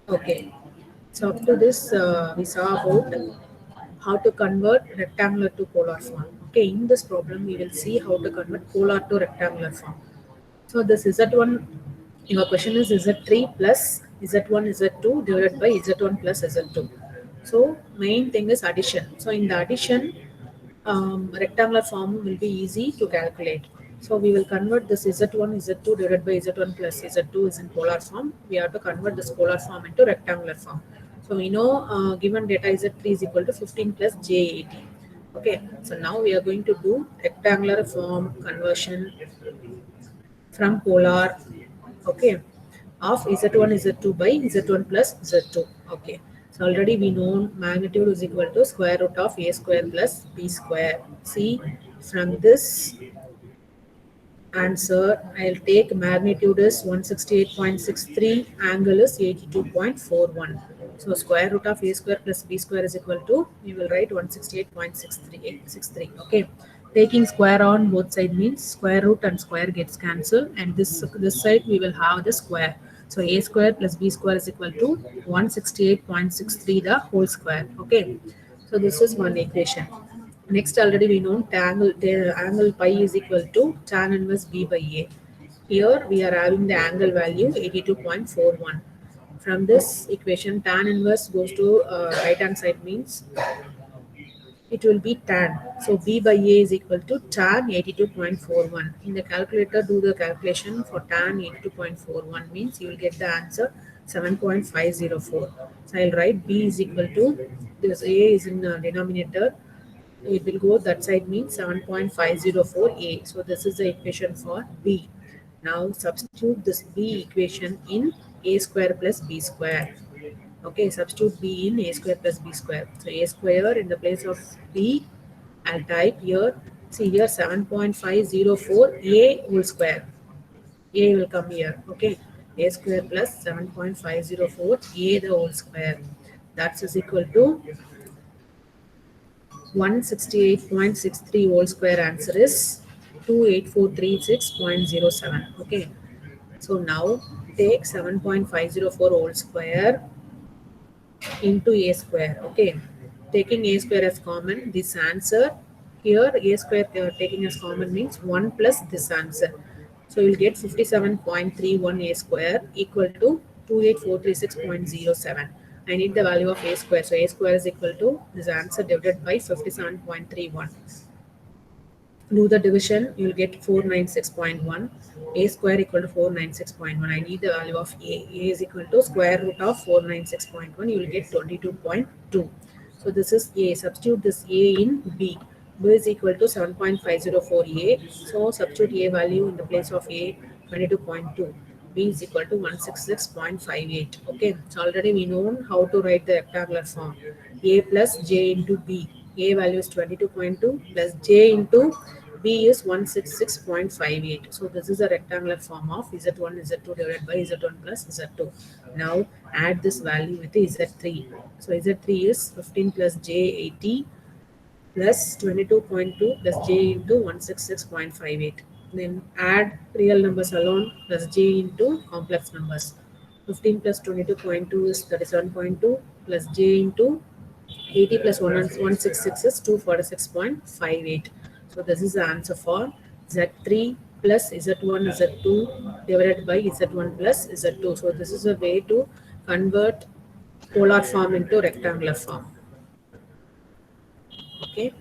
Okay. So up to this, we saw about how to convert rectangular to polar form. Okay, in this problem, we will see how to convert polar to rectangular form. So this Z1, your question is Z3 plus Z1 Z2 divided by Z1 plus Z2. So main thing is addition. So in the addition, rectangular form will be easy to calculate. So we will convert this Z1 Z2 divided by Z1 plus Z2 is in polar form. We have to convert this polar form into rectangular form. So we know given data Z3 is equal to 15 plus J80. Okay, so now we are going to do rectangular form conversion from polar, okay, of Z1 Z2 by Z1 plus Z2. Okay, so already we know magnitude is equal to square root of a square plus b square. See, from this answer, I'll take magnitude is 168.63, angle is 82.41. So square root of a square plus b square is equal to, we will write 168.63. Okay. Taking square on both side means square root and square gets cancelled, and this side we will have the square. So a square plus b square is equal to 168.63 the whole square. Okay. So this is one equation. Next, already we know the angle pi is equal to tan inverse b by a. Here we are having the angle value 82.41. From this equation, tan inverse goes to right hand side means it will be tan. So b by a is equal to tan 82.41. In the calculator, do the calculation for tan 82.41 means you will get the answer 7.504. So I'll write b is equal to, this a is in denominator, it will go that side means 7.504a. So this is the equation for b. Now substitute this b equation in a square plus b square. Okay, substitute b in a square plus b square. So a square in the place of b, I'll type here, see here 7.504 a whole square. A will come here. Okay, a square plus 7.504 a the whole square. That's is equal to 168.63 whole square. Answer is 28436.07. Okay, so now take 7.504 whole square into a square. Okay, taking a square as common, this answer here a square taking as common means 1 plus this answer. So you'll get 57.31 a square equal to 28436.07. I need the value of a square. So a square is equal to this answer divided by 57.31. Do the division, you will get 496.1. A square equal to 496.1. I need the value of a. A is equal to square root of 496.1. You will get 22.2. So this is a. Substitute this a in b. B is equal to 7.504a. So substitute a value in the place of a, 22.2. B is equal to 166.58. Okay, so already we know how to write the rectangular form. A plus j into b. A value is 22.2 plus j into b is 166.58. So this is a rectangular form of Z1 Z2 divided by Z1 plus Z2. Now add this value with Z3. So Z3 is 15 plus j80 plus 22.2 plus j into 166.58. Then add real numbers alone plus j into complex numbers. 15 plus 22.2 is 37.2 plus j into 80 plus 166 is 246.58. So this is the answer for Z3 plus Z1 Z2 divided by Z1 plus Z2. So this is a way to convert polar form into rectangular form. Okay.